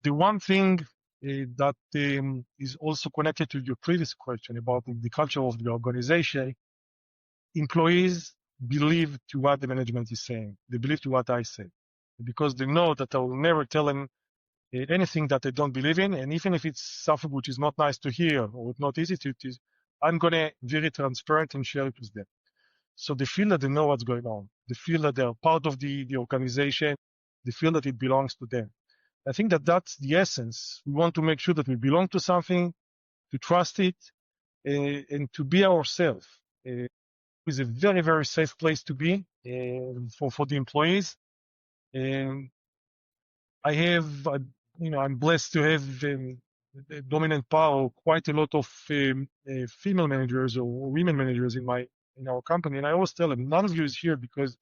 the one thing that is also connected to your previous question about the culture of the organization, employees believe to what the management is saying. They believe to what I say because they know that I will never tell them anything that they don't believe in. And even if it's something which is not nice to hear or not easy to, I'm going to be very transparent and share it with them. So they feel that they know what's going on. They feel that they're part of the organization. They feel that it belongs to them. I think that that's the essence. We want to make sure that we belong to something, to trust it, and to be ourselves. It's a very, very safe place to be for the employees. I have, I'm blessed to have a dominant power, quite a lot of female managers or women managers in our company. And I always tell them, none of you is here because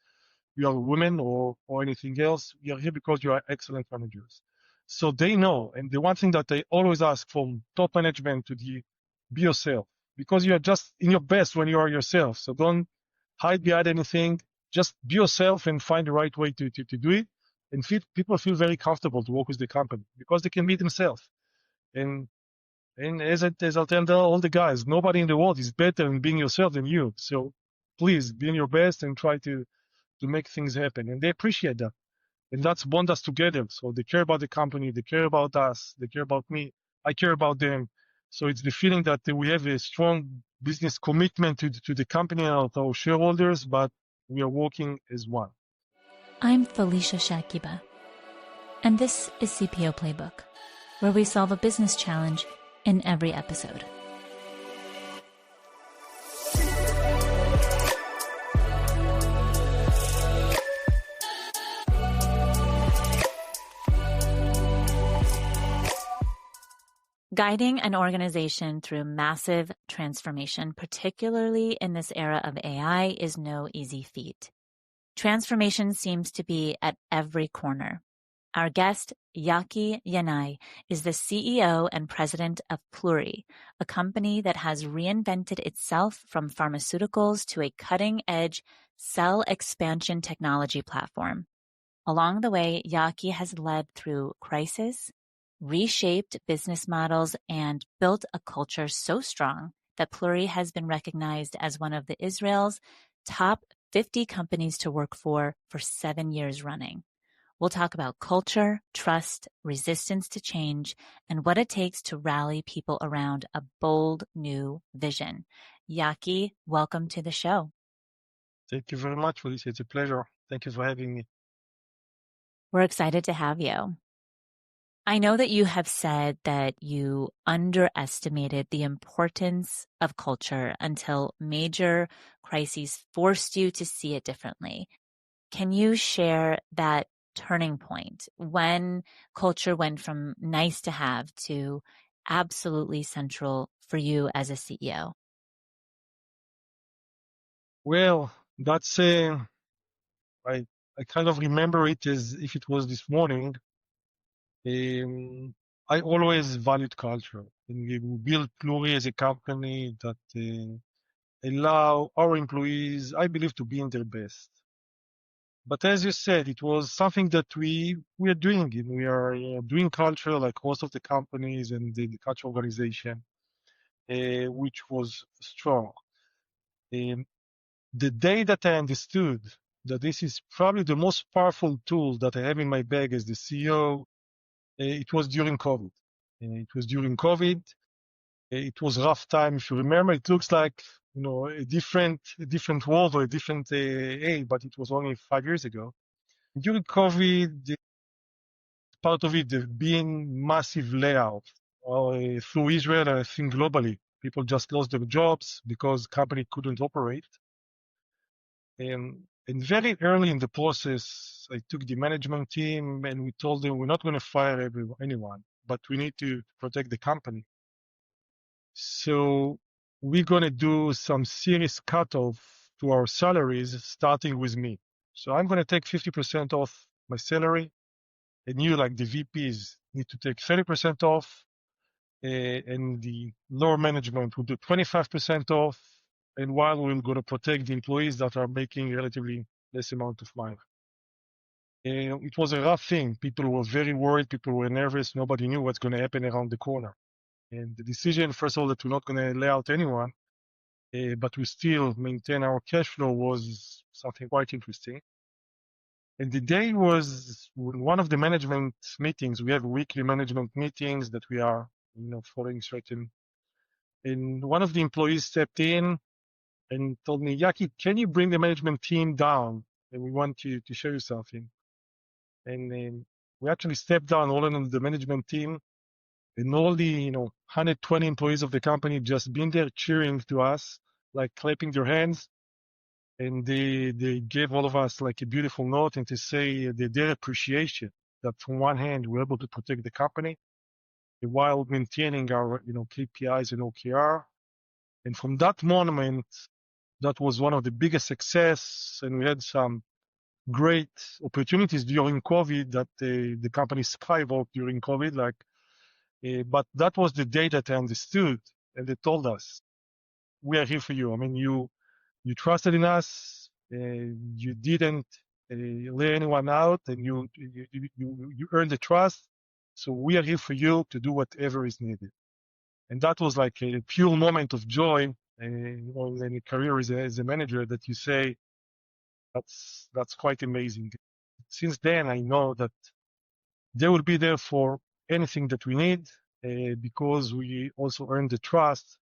you are women or anything else. You are here because you are excellent managers. So they know. And the one thing that I always ask from top management to be yourself, because you are just in your best when you are yourself. So don't hide behind anything. Just be yourself and find the right way to do it. And people feel very comfortable to work with the company because they can be themselves. And as I'll tell all the guys, nobody in the world is better in being yourself than you. So please be in your best and try to make things happen. And they appreciate that. And that's bond us together. So they care about the company, they care about us, they care about me, I care about them. So it's the feeling that we have a strong business commitment to the company and our shareholders, but we are working as one. I'm Felicia Shakiba, and this is CPO Playbook, where we solve a business challenge in every episode. Guiding an organization through massive transformation, particularly in this era of AI, is no easy feat. Transformation seems to be at every corner. Our guest, Yaky Yanay, is the CEO and president of Pluri, a company that has reinvented itself from pharmaceuticals to a cutting-edge cell expansion technology platform. Along the way, Yaky has led through crisis, reshaped business models, and built a culture so strong that Pluri has been recognized as one of the Israel's top 50 companies to work for 7 years running. We'll talk about culture, trust, resistance to change, and what it takes to rally people around a bold new vision. Yaky, welcome to the show. Thank you very much, Felicia. It's a pleasure. Thank you for having me. We're excited to have you. I know that you have said that you underestimated the importance of culture until major crises forced you to see it differently. Can you share that turning point when culture went from nice to have to absolutely central for you as a CEO? Well, that's I kind of remember it as if it was this morning. I always valued culture, and we built Pluri as a company that allow our employees, I believe, to be in their best. But as you said, it was something that we are doing. We are doing culture like most of the companies and the culture organization, which was strong. The day that I understood that this is probably the most powerful tool that I have in my bag as the CEO, it was during COVID. It was during COVID. It was a rough time. If you remember, it looks like a different world or a different age, but it was only 5 years ago. During COVID, part of it being massive layoff through Israel, and I think globally. People just lost their jobs because company couldn't operate. And very early in the process, I took the management team and we told them we're not going to fire anyone, but we need to protect the company. So we're going to do some serious cutoff to our salaries, starting with me. So I'm going to take 50% off my salary, and you, like the VPs, need to take 30% off, and the lower management will do 25% off. And while we're going to protect the employees that are making relatively less amount of money. It was a rough thing. People were very worried. People were nervous. Nobody knew what's going to happen around the corner. And the decision, first of all, that we're not going to lay out anyone, but we still maintain our cash flow was something quite interesting. And the day was one of the management meetings. We have weekly management meetings that we are, following certain. And one of the employees stepped in and told me, Yaky, can you bring the management team down? And we want to show you something. And we actually stepped down all in the management team, and all the 120 employees of the company just been there cheering to us, like clapping their hands. And they gave all of us like a beautiful note and to say their appreciation that from one hand we're able to protect the company while maintaining our KPIs and OKR. And from that moment, that was one of the biggest success, and we had some great opportunities during COVID that the company skyrocketed during COVID. But that was the day that I understood, and they told us, "We are here for you." I mean, you trusted in us. You didn't lay anyone out, and you earned the trust. So we are here for you to do whatever is needed. And that was like a pure moment of joy, in a career as a manager, that you say, that's quite amazing. Since then, I know that they will be there for anything that we need, because we also earned the trust.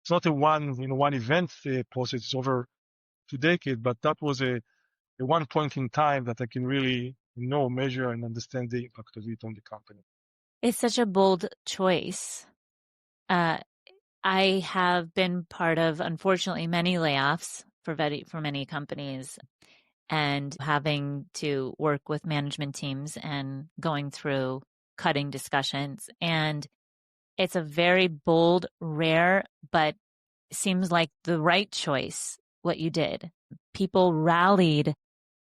It's not a one event process. It's over 2 decades, but that was a one point in time that I can really measure and understand the impact of it on the company. It's such a bold choice. I have been part of, unfortunately, many layoffs for many companies, and having to work with management teams and going through cutting discussions. And it's a very bold, rare, but seems like the right choice, what you did. People rallied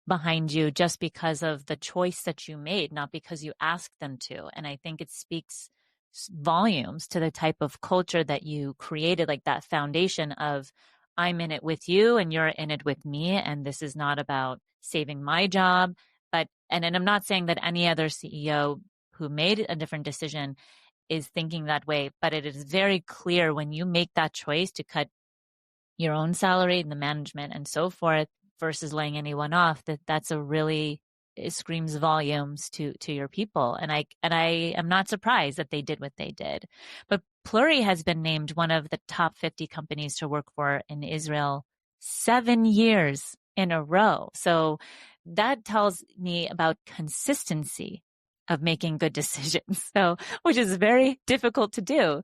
behind you just because of the choice that you made, not because you asked them to. And I think it speaks volumes to the type of culture that you created, like that foundation of, I'm in it with you and you're in it with me. And this is not about saving my job. And I'm not saying that any other CEO who made a different decision is thinking that way, but it is very clear when you make that choice to cut your own salary and the management and so forth versus laying anyone off, that's a really, it screams volumes to your people. And I am not surprised that they did what they did. But Pluri has been named one of the top 50 companies to work for in Israel 7 years in a row. So that tells me about consistency of making good decisions. So, which is very difficult to do.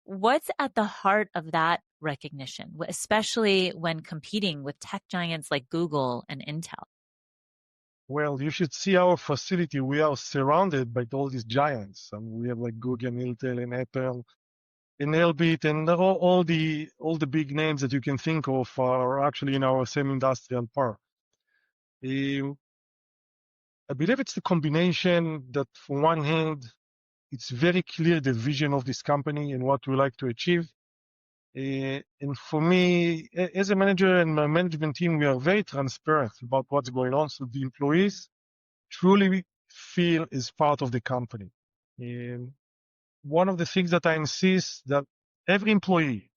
What's at the heart of that recognition, especially when competing with tech giants like Google and Intel? Well, you should see our facility. We are surrounded by all these giants. And we have like Google and Intel and Apple and Elbit, and all the big names that you can think of are actually in our same industrial park. Uh, I believe it's the combination that, from one hand, it's very clear the vision of this company and what we like to achieve. And for me, as a manager and my management team, we are very transparent about what's going on, so the employees truly feel is part of the company. And one of the things that I insist that every employee,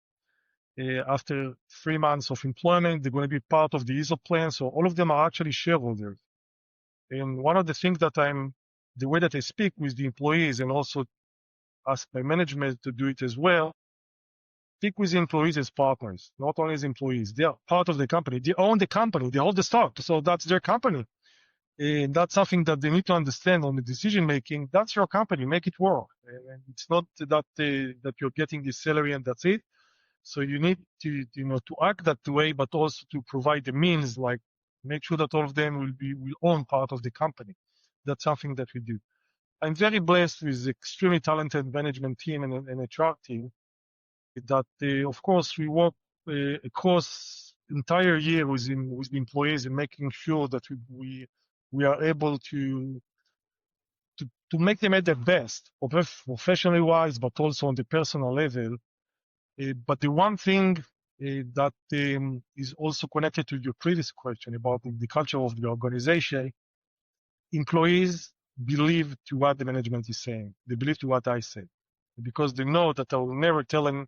after 3 months of employment, they're going to be part of the ESOP plan. So all of them are actually shareholders. And one of the things that the way that I speak with the employees and also ask my management to do it as well, speak with the employees as partners, not only as employees. They are part of the company. They own the company. They hold the stock. So that's their company. And that's something that they need to understand on the decision making. That's your company. Make it work. And it's not that you're getting the salary and that's it. So you need to act that way, but also to provide the means, like make sure that all of them will own part of the company. That's something that we do. I'm very blessed with extremely talented management team and HR team that, of course, we work across entire year with the employees and making sure that we are able to make them at their best, professionally wise, but also on the personal level. But the one thing that is also connected to your previous question about the culture of the organization, employees believe to what the management is saying. They believe to what I say, because they know that I will never tell them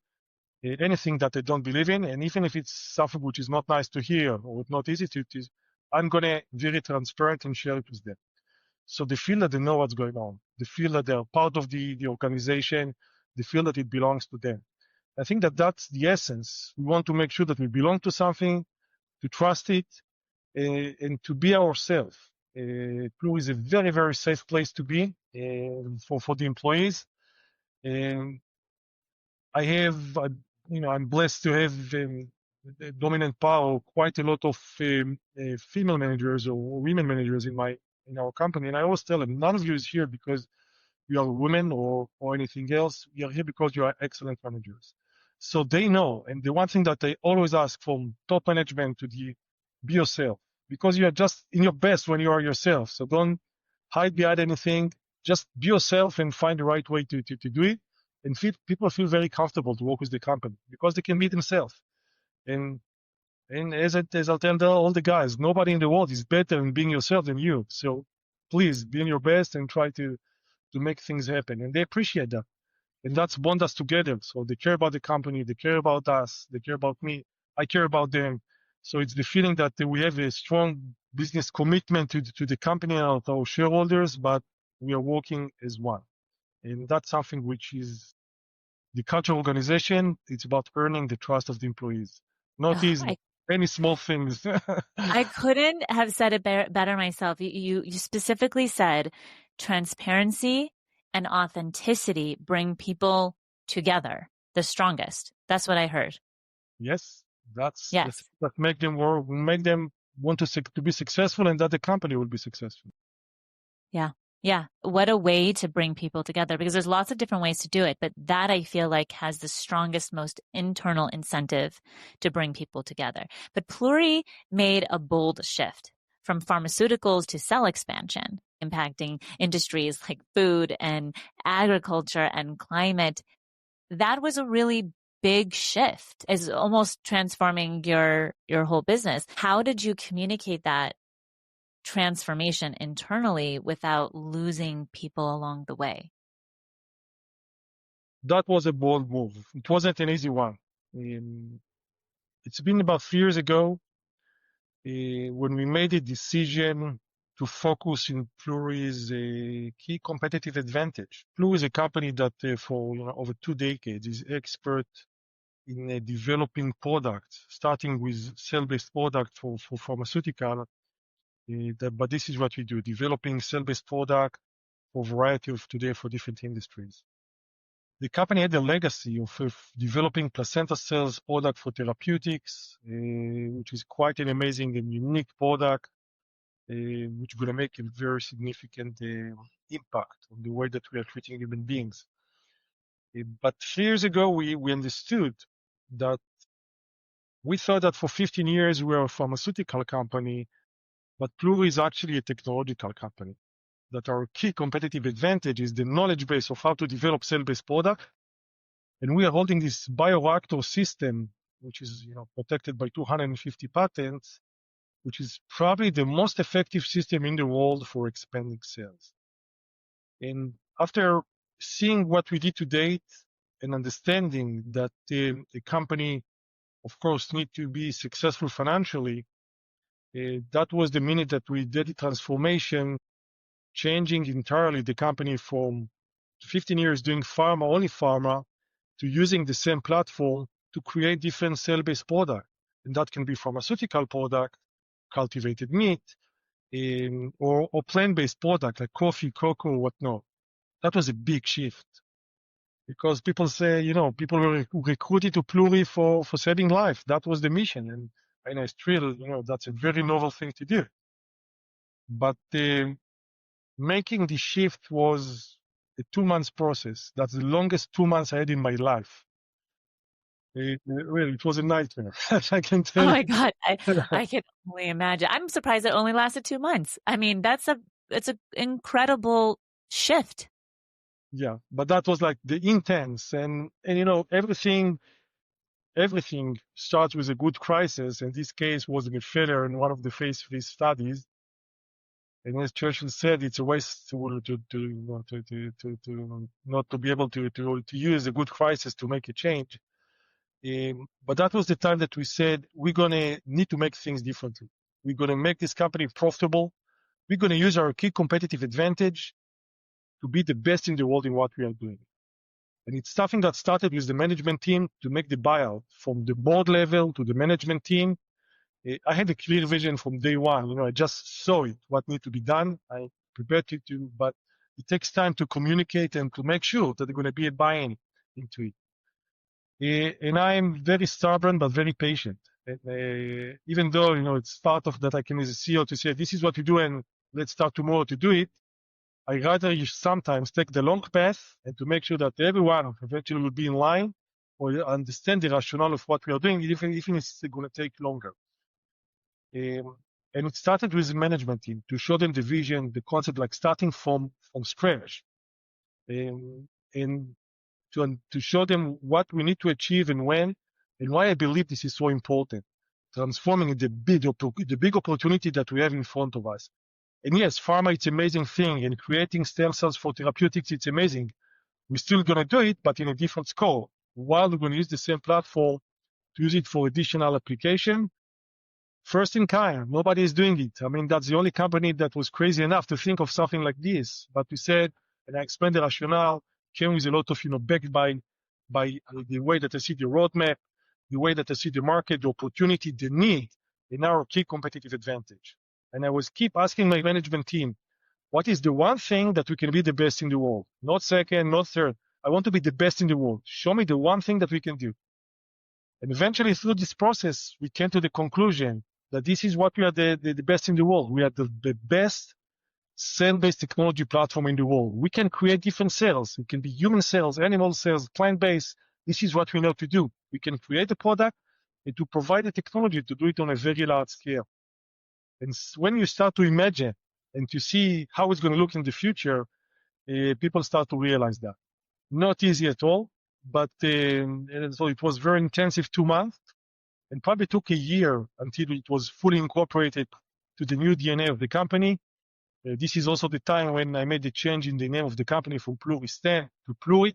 anything that they don't believe in. And even if it's something which is not nice to hear or not easy to, I'm going to be very transparent and share it with them. So they feel that they know what's going on. They feel that they're part of the organization. They feel that it belongs to them. I think that that's the essence. We want to make sure that we belong to something, to trust it, and to be ourselves. Pluri is a very, very safe place to be for the employees. And I have, I'm blessed to have a dominant power, quite a lot of female managers or women managers in our company. And I always tell them, none of you is here because you are women or anything else. We are here because you are excellent managers. So they know. And the one thing that I always ask from top management to the be yourself, because you are just in your best when you are yourself. So don't hide behind anything. Just be yourself and find the right way to do it. And people feel very comfortable to work with the company because they can be themselves. And as I'll tell all the guys, nobody in the world is better in being yourself than you. So please be in your best and try to make things happen. And they appreciate that. And that's bond us together. So they care about the company, they care about us, they care about me, I care about them. So it's the feeling that we have a strong business commitment to the company and our shareholders, but we are working as one. And that's something which is the culture organization. It's about earning the trust of the employees. Not Ugh, easy. Any small things. I couldn't have said it better myself. You specifically said transparency and authenticity bring people together the strongest. That's what I heard. Yes, that's the Yes. thing that make them want to be successful, and that the company will be successful. Yeah. Yeah. What a way to bring people together, because there's lots of different ways to do it, but that I feel like has the strongest, most internal incentive to bring people together. But Pluri made a bold shift from pharmaceuticals to cell expansion, impacting industries like food and agriculture and climate. That was a really big shift. It's almost transforming your whole business. How did you communicate that transformation internally without losing people along the way? That was a bold move. It wasn't an easy one. Um, it's been about 3 years ago when we made a decision to focus in Pluri's key competitive advantage. Pluri is a company that for over 2 decades is expert in developing products, starting with cell-based products for pharmaceutical. But this is what we do, developing cell-based product for a variety of today for different industries. The company had a legacy of developing placenta cells product for therapeutics, which is quite an amazing and unique product, which is going to make a very significant impact on the way that we are treating human beings. But 3 years ago, we understood that we thought that for 15 years we were a pharmaceutical company, but Pluri is actually a technological company. That our key competitive advantage is the knowledge base of how to develop cell-based product. And we are holding this bioreactor system, which is protected by 250 patents, which is probably the most effective system in the world for expanding cells. And after seeing what we did to date and understanding that the company, of course, need to be successful financially, that was the minute that we did the transformation, changing entirely the company from 15 years doing pharma, only pharma, to using the same platform to create different cell-based product. And that can be pharmaceutical product, cultivated meat, or plant-based product like coffee, cocoa, whatnot. That was a big shift because people say, people were recruited to Pluri for saving life. That was the mission. And I still, that's a very novel thing to do. But making the shift was a 2 months process. That's the longest 2 months I had in my life. Really, it was a nightmare. I can Oh tell my God. you. I can only imagine. I'm surprised it only lasted 2 months. I mean, it's an incredible shift. Yeah, but that was like the intense and everything starts with a good crisis. And this case was a failure in one of the phase 3 studies. And as Churchill said, it's a waste to not to be able to use a good crisis to make a change. But that was the time that we said we're gonna need to make things differently. We're gonna make this company profitable. We're gonna use our key competitive advantage to be the best in the world in what we are doing. And it's something that started with the management team to make the buyout from the board level to the management team. I had a clear vision from day one. I just saw it, what needs to be done. I prepared to, but it takes time to communicate and to make sure that they're going to be a buy-in into it. And I'm very stubborn, but very patient. Even though, it's part of that I can as a CEO to say, this is what we do and let's start tomorrow to do it. I rather sometimes take the long path and to make sure that everyone eventually will be in line or understand the rationale of what we are doing, even if it's going to take longer. And it started with the management team to show them the vision, the concept, like starting from scratch, and to show them what we need to achieve and when, and why I believe this is so important, transforming the big opportunity that we have in front of us. And yes, pharma, it's an amazing thing, and creating stem cells for therapeutics, it's amazing. We're still going to do it, but in a different scope. While we're going to use the same platform to use it for additional application, first in kind. Nobody is doing it. I mean, that's the only company that was crazy enough to think of something like this. But we said, and I explained the rationale, came with a lot of, backed by the way that I see the roadmap, the way that I see the market, the opportunity, the need, and our key competitive advantage. And I was keep asking my management team, what is the one thing that we can be the best in the world? Not second, not third. I want to be the best in the world. Show me the one thing that we can do. And eventually, through this process, we came to the conclusion that this is what we are the best in the world. We are the best cell-based technology platform in the world. We can create different cells. It can be human cells, animal cells, plant-based. This is what we know to do. We can create a product and to provide the technology to do it on a very large scale. And when you start to imagine and to see how it's going to look in the future, people start to realize that. Not easy at all, but so it was very intensive 2 months, and probably took a year until it was fully incorporated to the new DNA of the company. This is also the time when I made the change in the name of the company from Pluri to Pluri.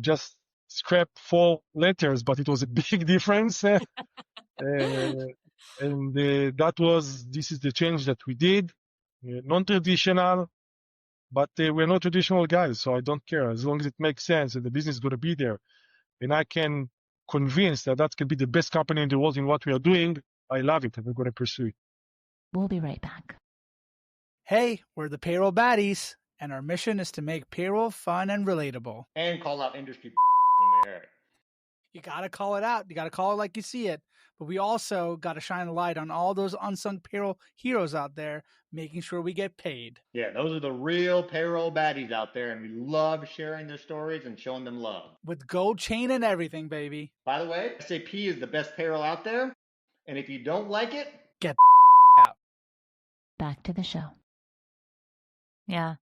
Just scrap 4 letters, but it was a big difference. This is the change that we did. Non-traditional, but we're not traditional guys, so I don't care. As long as it makes sense and the business is going to be there, and I can convince that can be the best company in the world in what we are doing, I love it, and we're going to pursue it. We'll be right back. Hey, we're the Payroll Baddies, and our mission is to make payroll fun and relatable. And call out industry when we hear it. You got to call it out. You got to call it like you see it. But we also got to shine a light on all those unsung payroll heroes out there, making sure we get paid. Yeah, those are the real payroll baddies out there, and we love sharing their stories and showing them love. With gold chain and everything, baby. By the way, SAP is the best payroll out there, and if you don't like it, get out. Back to the show. Yeah.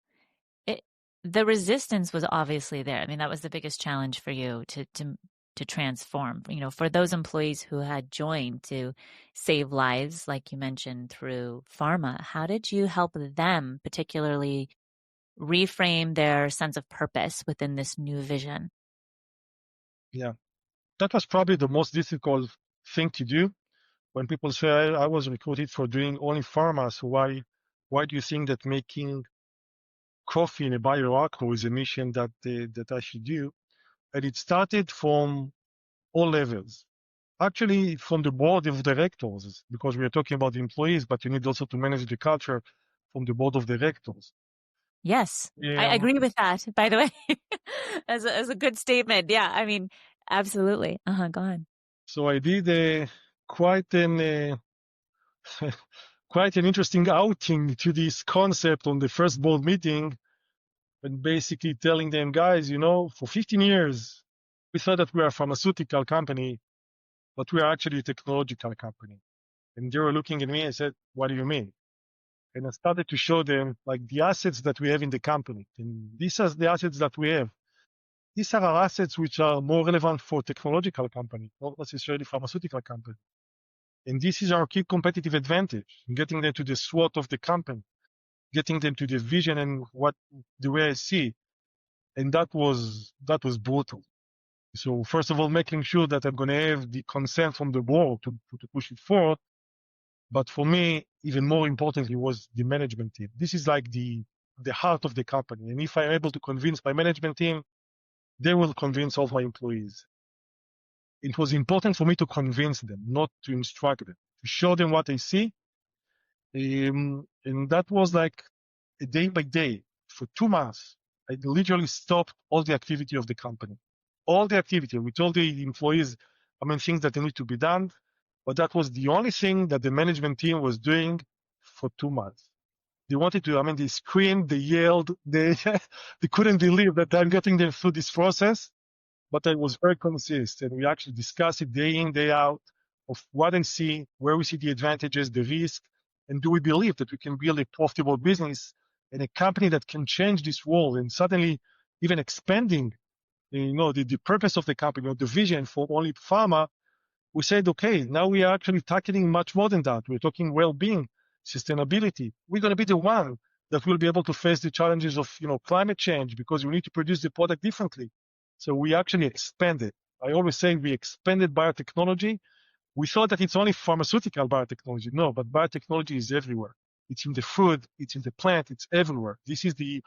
The resistance was obviously there. I mean, that was the biggest challenge for you to transform, for those employees who had joined to save lives, like you mentioned, through Pharma. How did you help them particularly reframe their sense of purpose within this new vision? Yeah, that was probably the most difficult thing to do. When people say, I was recruited for doing only pharma, so why do you think that making coffee in a bioreactor is a mission that I should do? And it started from all levels. Actually, from the board of directors, because we are talking about the employees, but you need also to manage the culture from the board of directors. Yes, I agree with that, by the way, as a good statement. Yeah, I mean, absolutely. Go on. So I did quite an interesting outing to this concept on the first board meeting, and basically telling them, guys, for 15 years, we thought that we are a pharmaceutical company, but we are actually a technological company. And they were looking at me and said, what do you mean? And I started to show them like the assets that we have in the company. And these are the assets that we have. These are our assets which are more relevant for technological company, not necessarily pharmaceutical company. And this is our key competitive advantage, getting them to the SWOT of the company, getting them to the vision and what the way I see it. And that was brutal. So first of all, making sure that I'm going to have the consent from the board to push it forward. But for me, even more importantly, was the management team. This is like the heart of the company. And if I'm able to convince my management team, they will convince all my employees. It was important for me to convince them, not to instruct them, to show them what I see. And that was like a day by day for 2 months. I literally stopped all the activity of the company, all the activity. We told the employees, things that need to be done, but that was the only thing that the management team was doing for 2 months. They wanted to, they screamed, they yelled, they they couldn't believe that I'm getting them through this process. But I was very consistent. We actually discussed it day in, day out of what I see, where we see the advantages, the risk, and do we believe that we can build a profitable business and a company that can change this world and suddenly even expanding, the purpose of the company or the vision for only pharma. We said, okay, now we are actually tackling much more than that. We're talking well-being, sustainability. We're going to be the one that will be able to face the challenges of, climate change because we need to produce the product differently. So we actually expanded. I always say we expanded biotechnology. We thought that it's only pharmaceutical biotechnology. No, but biotechnology is everywhere. It's in the food, it's in the plant, it's everywhere. This is the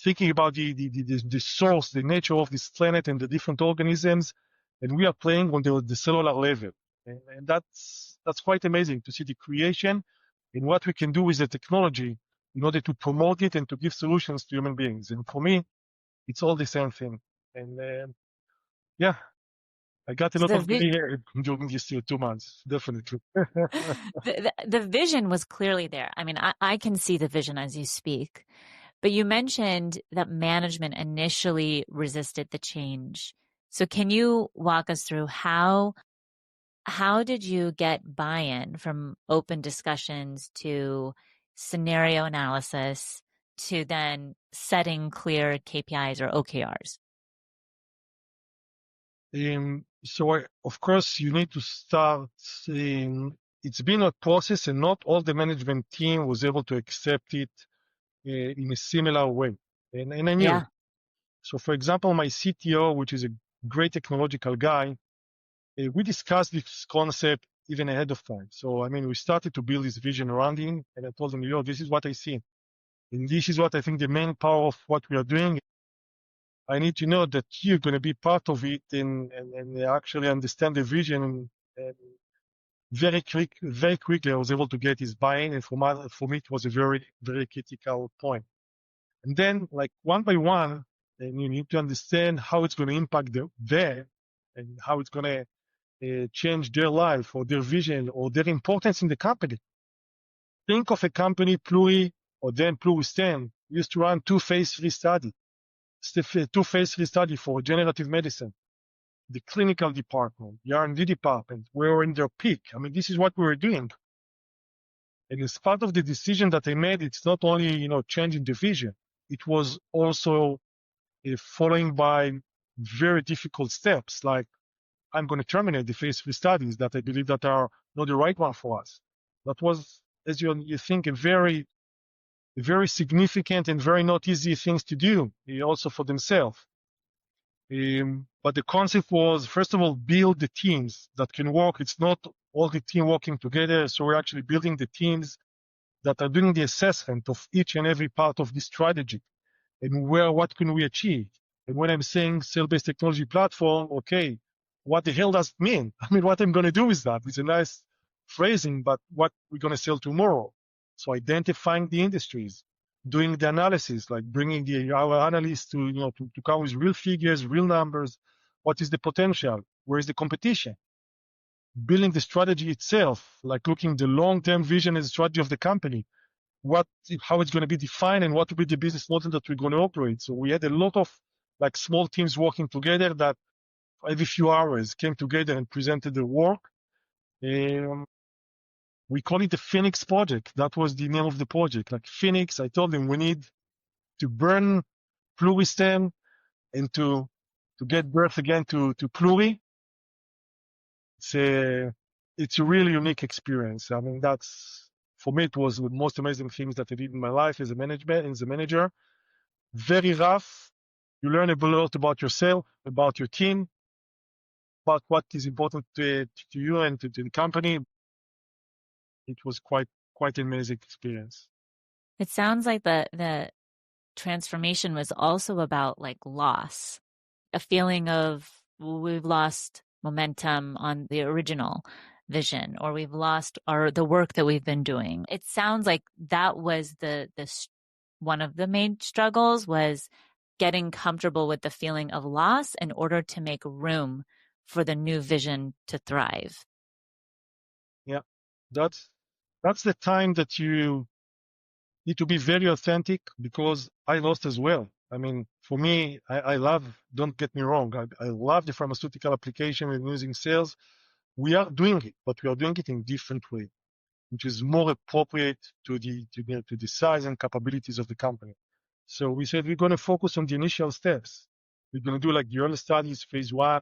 thinking about the source, the nature of this planet and the different organisms, and we are playing on the cellular level, and that's quite amazing to see the creation and what we can do with the technology in order to promote it and to give solutions to human beings. And for me, it's all the same thing. And yeah, I got a So lot of gray hair during these 2 months, definitely. the vision was clearly there. I can see the vision as you speak. But you mentioned that management initially resisted the change. So can you walk us through how did you get buy-in from open discussions to scenario analysis to then setting clear KPIs or OKRs? So of course you need to start. It's been a process, and not all the management team was able to accept it in a similar way. And I knew. Yeah. So for example, my CTO, which is a great technological guy, we discussed this concept even ahead of time. So we started to build this vision around him, and I told him, this is what I see, and this is what I think the main power of what we are doing. I need to know that you're going to be part of it and actually understand the vision. And very quickly, I was able to get his buy-in, and for me, it was a very, very critical point. And then, like one by one, and you need to understand how it's going to impact them and how it's going to change their life or their vision or their importance in the company. Think of a company, Pluri, or then Pluri Stem, used to run 2 phase 3 studies. 2 phase 3 study for generative medicine. The clinical department, the R&D department, were in their peak. This is what we were doing. And as part of the decision that I made, it's not only, changing the vision. It was also following by very difficult steps, like I'm going to terminate the phase 3 studies that I believe that are not the right one for us. That was, as you think, a very significant and very not easy things to do, also for themselves. But the concept was, first of all, build the teams that can work. It's not all the team working together. So we're actually building the teams that are doing the assessment of each and every part of this strategy and what can we achieve. And when I'm saying cell-based technology platform, okay, what the hell does it mean? What I'm going to do with that? It's a nice phrasing, but what we're going to sell tomorrow. So identifying the industries, doing the analysis, like bringing our analysts to come with real figures, real numbers. What is the potential? Where is the competition? Building the strategy itself, like looking the long-term vision and strategy of the company, how it's going to be defined and what will be the business model that we're going to operate. So we had a lot of like small teams working together that every few hours came together and presented the work. We call it the Phoenix project. That was the name of the project. Like Phoenix, I told them we need to burn Pluri Stem and to get birth again to Pluri. it's a really unique experience. I mean, that's, for me, it was the most amazing things that I did in my life as a manager. Very rough. You learn a lot about yourself, about your team, about what is important to you and to the company. It was quite an amazing experience. It sounds like the transformation was also about like loss, a feeling of we've lost momentum on the original vision, or we've lost the work that we've been doing. It sounds like that was the one of the main struggles, was getting comfortable with the feeling of loss in order to make room for the new vision to thrive. Yeah, that's the time that you need to be very authentic, because I lost as well. I mean, for me, I love, don't get me wrong, I love the pharmaceutical application and using sales. We are doing it, but we are doing it in different way, which is more appropriate to the size and capabilities of the company. So we said we're going to focus on the initial steps. We're going to do like the early studies, phase 1,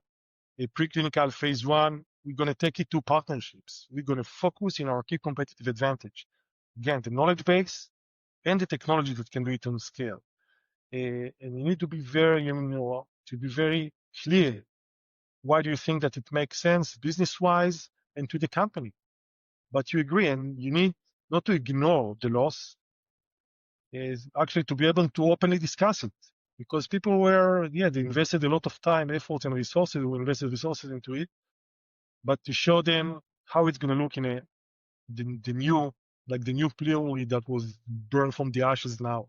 a preclinical phase 1. We're going to take it to partnerships. We're going to focus in our key competitive advantage. Again, the knowledge base and the technology that can do it on scale. And you need to be very, to be very clear. Why do you think that it makes sense business-wise and to the company? But you agree, and you need not to ignore the loss, is actually to be able to openly discuss it. Because people were, they invested a lot of time, effort, and resources. We invested resources into it, but to show them how it's going to look in the new, like the new Pluri that was burned from the ashes now.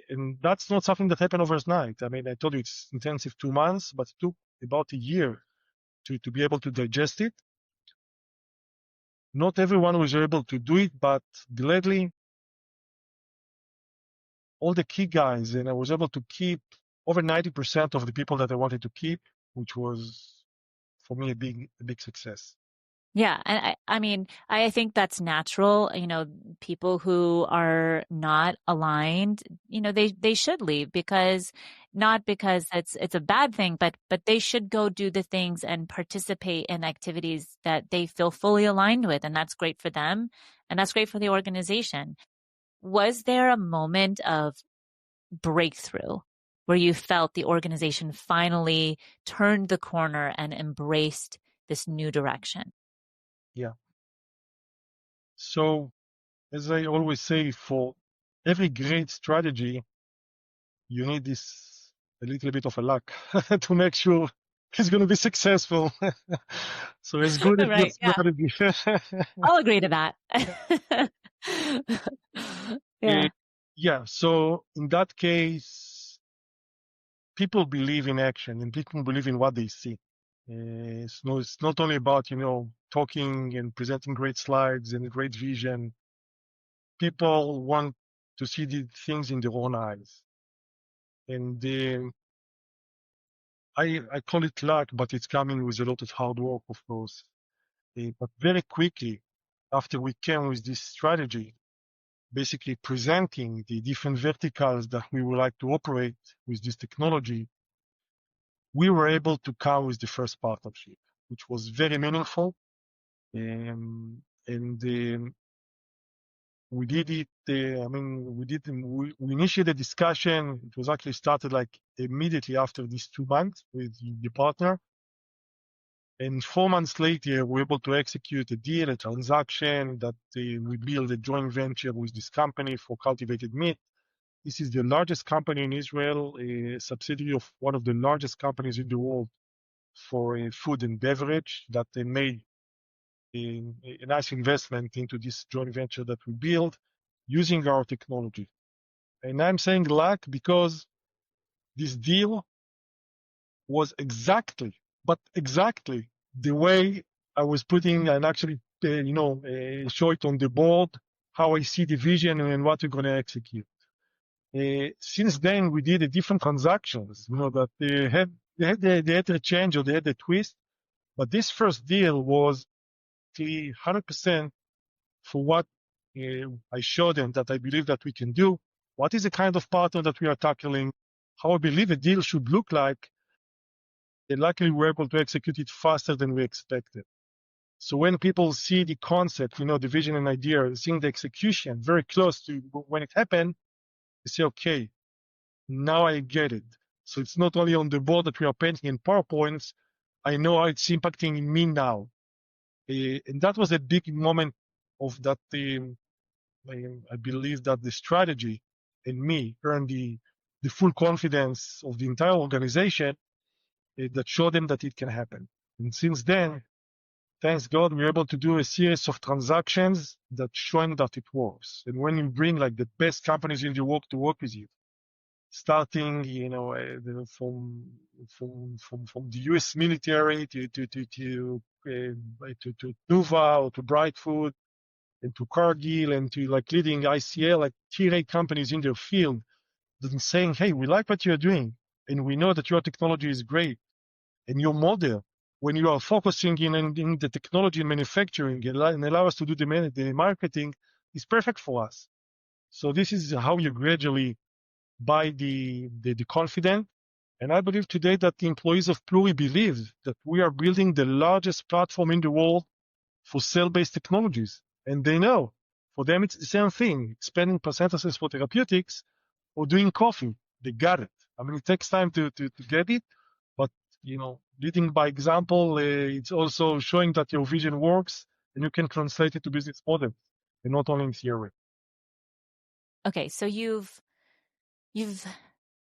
And that's not something that happened overnight. I mean, I told you it's intensive 2 months, but it took about a year to be able to digest it. Not everyone was able to do it, but gladly, all the key guys, and I was able to keep over 90% of the people that I wanted to keep, which was, for me, a big success. Yeah. And I mean, I think that's natural. People who are not aligned, they should leave, not because it's a bad thing, but they should go do the things and participate in activities that they feel fully aligned with. And that's great for them. And that's great for the organization. Was there a moment of breakthrough where you felt the organization finally turned the corner and embraced this new direction? Yeah. So, as I always say, for every great strategy, you need a little bit of a luck to make sure it's going to be successful. So as good as your Right. Yeah. strategy. I'll agree to that. Yeah. Yeah. So in that case, people believe in action and people believe in what they see. It's not only about, talking and presenting great slides and great vision. People want to see the things in their own eyes. And I call it luck, but it's coming with a lot of hard work, of course. But very quickly, after we came with this strategy, basically presenting the different verticals that we would like to operate with this technology, we were able to come with the first partnership, which was very meaningful. And we did it. We initiated discussion. It was actually started like immediately after these 2 months with the partner. And 4 months later, we were able to execute a deal, a transaction that we build a joint venture with this company for cultivated meat. This is the largest company in Israel, a subsidiary of one of the largest companies in the world for food and beverage, that they made a nice investment into this joint venture that we build using our technology. And I'm saying luck because this deal was exactly the way I was putting, and actually, show it on the board, how I see the vision and what we're going to execute. Since then, we did a different transactions, that they had a change or they had a twist. But this first deal was 100% for what I showed them that I believe that we can do. What is the kind of partner that we are tackling? How I believe a deal should look like. And luckily, we were able to execute it faster than we expected. So when people see the concept, the vision and idea, seeing the execution very close to when it happened, they say, okay, now I get it. So it's not only on the board that we are painting in PowerPoints. I know how it's impacting me now. And that was a big moment of that. I believe that the strategy in me earned the full confidence of the entire organization that showed them that it can happen. And since then, thanks God, we're able to do a series of transactions that showing that it works. And when you bring like the best companies in the world to work with you, starting, from the U.S. military to Nuva or to Brightfoot and to Cargill and to like leading ICL, like tier-A companies in their field, and saying, hey, we like what you're doing, and we know that your technology is great, and your model, when you are focusing in the technology and manufacturing and allow us to do the marketing, is perfect for us. So this is how you gradually buy the confidence. And I believe today that the employees of Pluri believe that we are building the largest platform in the world for cell-based technologies. And they know, for them, it's the same thing, expanding synthesis for therapeutics or doing coffee. They got it. I mean, it takes time to get it, but, leading by example, it's also showing that your vision works and you can translate it to business models and not only in theory. Okay, so you've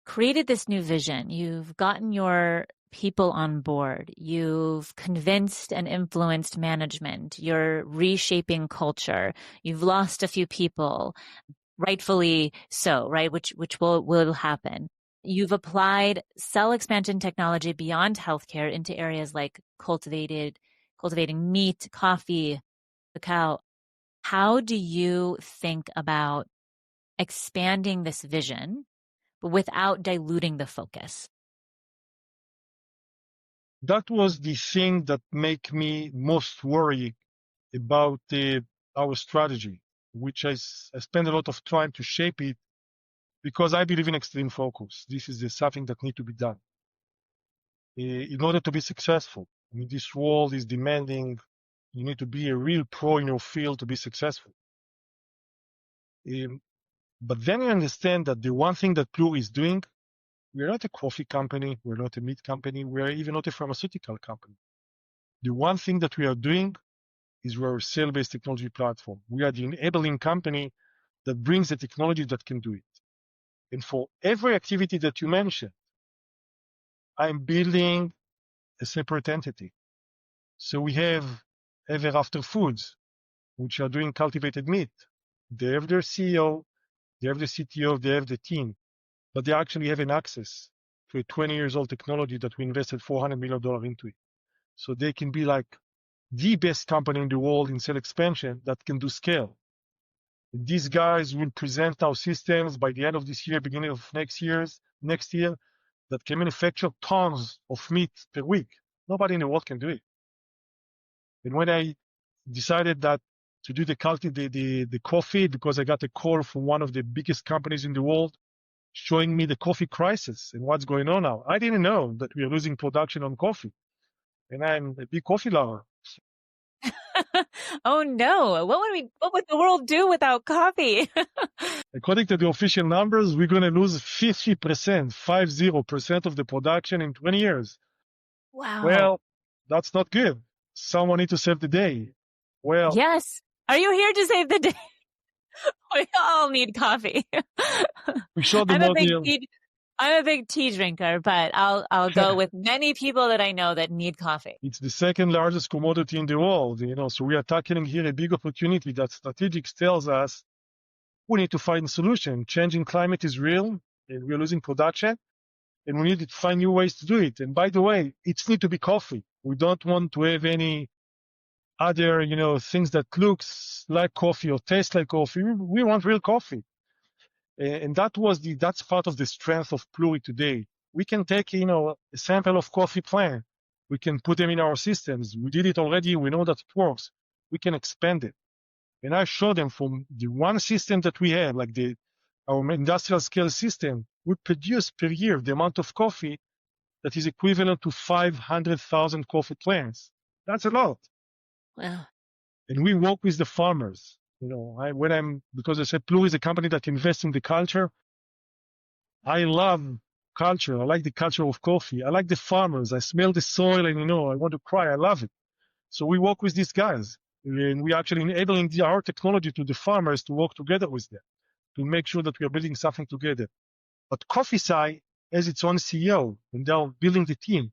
created this new vision. You've gotten your people on board. You've convinced and influenced management. You're reshaping culture. You've lost a few people, rightfully so, right? Which will happen. You've applied cell expansion technology beyond healthcare into areas like cultivating meat, coffee, cacao. How do you think about expanding this vision, but without diluting the focus? That was the thing that make me most worried about our strategy, which I spend a lot of time to shape it because I believe in extreme focus. This is something that needs to be done in order to be successful. I mean, this world is demanding. You need to be a real pro in your field to be successful. But then you understand that the one thing that Pluri is doing, we're not a coffee company, we're not a meat company, we're even not a pharmaceutical company. The one thing that we are doing is we're a cell-based technology platform. We are the enabling company that brings the technology that can do it. And for every activity that you mentioned, I'm building a separate entity. So we have Ever After Foods, which are doing cultivated meat. They have their CEO, they have the CTO, they have the team, but they actually have an access to a 20 years old technology that we invested $400 million into it. So they can be like the best company in the world in cell expansion that can do scale. These guys will present our systems by the end of this year, beginning of next year, that can manufacture tons of meat per week. Nobody in the world can do it. And when I decided that to do the coffee, because I got a call from one of the biggest companies in the world showing me the coffee crisis and what's going on now. I didn't know that we are losing production on coffee. And I'm a big coffee lover. Oh no, what would the world do without coffee? According to the official numbers, we're going to lose 50% of the production in 20 years. Wow. Well, that's not good. Someone needs to save the day. Well, yes. Are you here to save the day? We all need coffee. we showed the I'm a big tea drinker, but I'll go with many people that I know that need coffee. It's the second largest commodity in the world, so we are tackling here a big opportunity that strategics tells us we need to find a solution. Changing climate is real, and we're losing production, and we need to find new ways to do it. And by the way, it's need to be coffee. We don't want to have any other, things that looks like coffee or taste like coffee. We want real coffee. And that's part of the strength of Pluri today. We can take, a sample of coffee plant. We can put them in our systems. We did it already. We know that it works. We can expand it. And I show them from the one system that we have, like our industrial scale system, we produce per year the amount of coffee that is equivalent to 500,000 coffee plants. That's a lot. Wow. And we work with the farmers. Because I said Pluri is a company that invests in the culture. I love culture. I like the culture of coffee. I like the farmers. I smell the soil and, I want to cry. I love it. So we work with these guys, and we actually enabling our technology to the farmers to work together with them to make sure that we are building something together. But Coffee Sci has its own CEO, and they're building the team.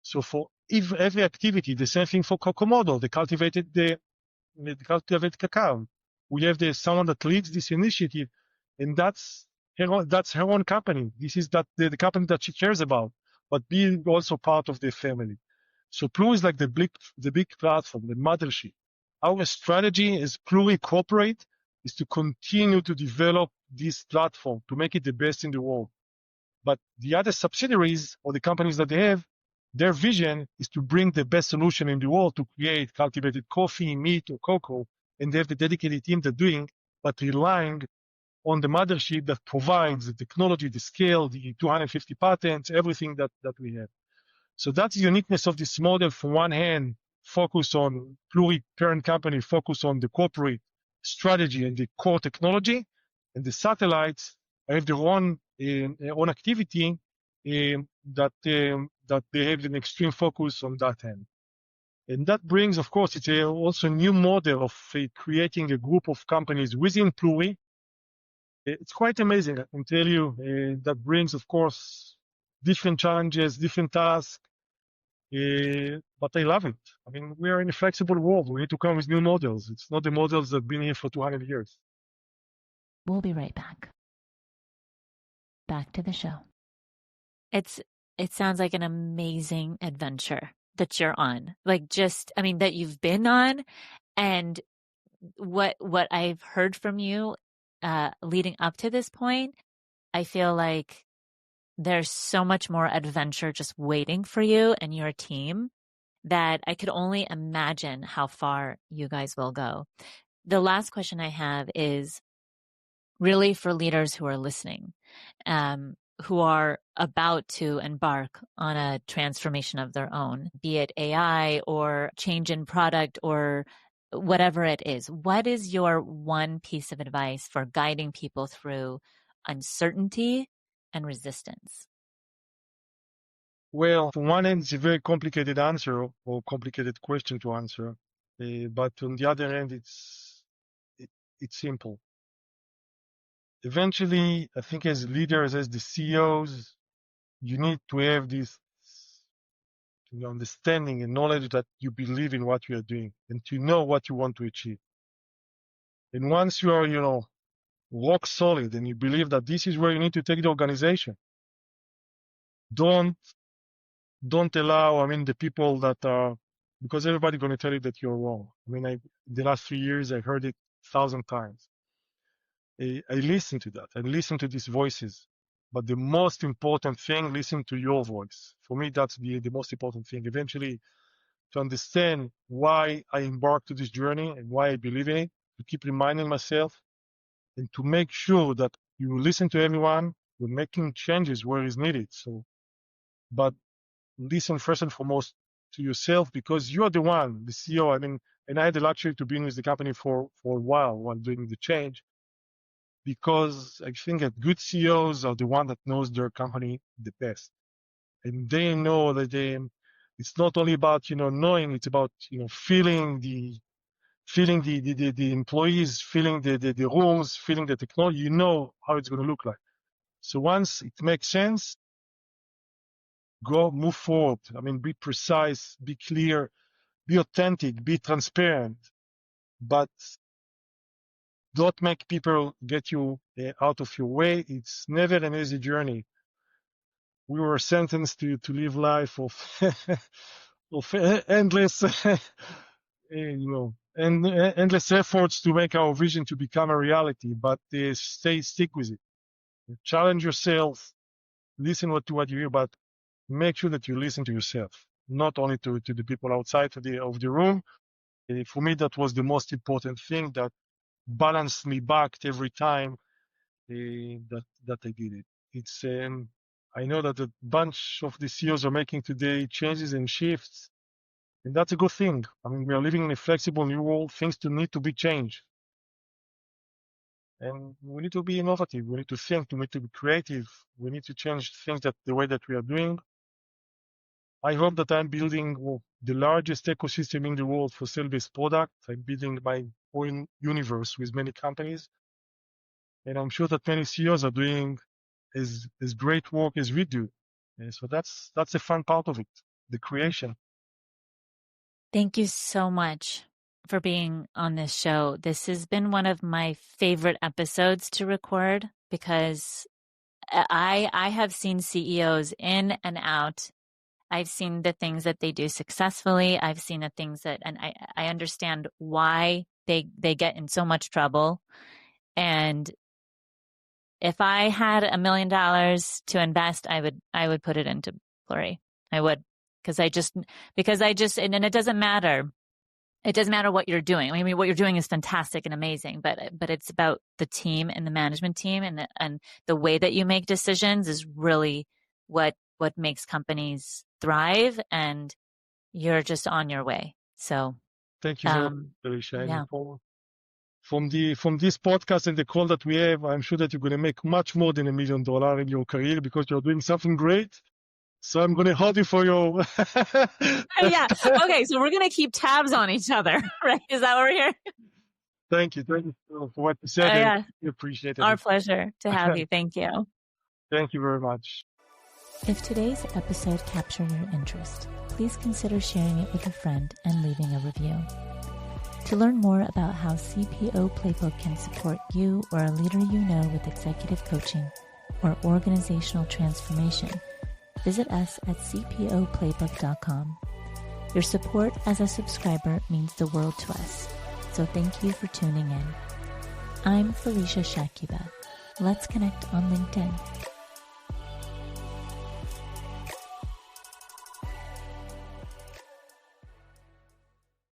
So for every activity, the same thing for Kokomodo, the cultivated cacao. We have someone that leads this initiative, and that's her own company. This is the company that she cares about, but being also part of the family. So Pluri is like the big platform, the mothership. Our strategy as Pluri Corporate is to continue to develop this platform to make it the best in the world. But the other subsidiaries or the companies that they have, their vision is to bring the best solution in the world to create cultivated coffee, meat, or cocoa, and they have the dedicated team that doing, but relying on the mothership that provides the technology, the scale, the 250 patents, everything that we have. So that's the uniqueness of this model. From one hand, focus on Pluri parent company, focus on the corporate strategy and the core technology, and the satellites have their own activity that they have an extreme focus on that end. And that brings, of course, it's also a new model of creating a group of companies within Pluri. It's quite amazing, I can tell you. That brings, of course, different challenges, different tasks, but I love it. I mean, we are in a flexible world. We need to come with new models. It's not the models that have been here for 200 years. We'll be right back. Back to the show. It sounds like an amazing adventure that you're on. That you've been on, and what I've heard from you leading up to this point, I feel like there's so much more adventure just waiting for you and your team that I could only imagine how far you guys will go. The last question I have is really for leaders who are listening, who are about to embark on a transformation of their own, be it AI or change in product or whatever it is. What is your one piece of advice for guiding people through uncertainty and resistance? Well, on one end, it's a very complicated answer or complicated question to answer. But on the other end, it's simple. Eventually, I think as leaders, as the CEOs, you need to have this understanding and knowledge that you believe in what you are doing and to know what you want to achieve. And once you are, rock solid and you believe that this is where you need to take the organization, don't allow, the people that are, because everybody's going to tell you that you're wrong. The last 3 years, I heard it 1,000 times. I listen to that. I listen to these voices. But the most important thing, listen to your voice. For me, that's the most important thing. Eventually, to understand why I embarked to this journey and why I believe in it, to keep reminding myself and to make sure that you listen to everyone, you're making changes where is needed. But listen first and foremost to yourself, because you're the one, the CEO. And I had the luxury to be with the company for a while doing the change, because I think that good CEOs are the one that knows their company the best, and they know that it's not only about knowing, it's about feeling the employees, feeling the rooms, feeling the technology. You know how it's going to look like. So once it makes sense, move forward. Be precise, be clear, be authentic, be transparent, but don't make people get you out of your way. It's never an easy journey. We were sentenced to live life of of endless endless efforts to make our vision to become a reality. But stick with it. Challenge yourself. Listen to what you hear, but make sure that you listen to yourself, not only to the people outside of the room. For me, that was the most important thing that balanced me back every time that I did it. It's I know that a bunch of the CEOs are making today changes and shifts, And that's a good thing. I mean, we are living in a flexible new world. Things need to be changed. And we need to be innovative. We need to think. We need to be creative. We need to change things the way that we are doing. I hope that I'm building the largest ecosystem in the world for cell-based products. I'm building my own universe with many companies. And I'm sure that many CEOs are doing as great work as we do. And so that's the fun part of it, the creation. Thank you so much for being on this show. This has been one of my favorite episodes to record because I have seen CEOs in and out. I've seen the things that they do successfully. I've seen the things that, and I understand why they get in so much trouble. And if I had $1 million to invest, I would put it into Pluri. I would, because I just, and it doesn't matter. It doesn't matter what you're doing. I mean, what you're doing is fantastic and amazing, but it's about the team and the management team and the way that you make decisions is really what makes companies thrive, and you're just on your way. So thank you very much, Felicia. Yeah. From this podcast and the call that we have, I'm sure that you're going to make much more than $1 million in your career because you're doing something great. So I'm going to hold you for your. Yeah. Okay. So we're going to keep tabs on each other, right? Is that what we're here? Thank you. Thank you for what you said. Yeah. We appreciate it. Our pleasure to have you. Thank you. Thank you very much. If today's episode captured your interest, please consider sharing it with a friend and leaving a review. To learn more about how CPO Playbook can support you or a leader you know with executive coaching or organizational transformation, visit us at cpoplaybook.com. Your support as a subscriber means the world to us, so thank you for tuning in. I'm Felicia Shakiba. Let's connect on LinkedIn.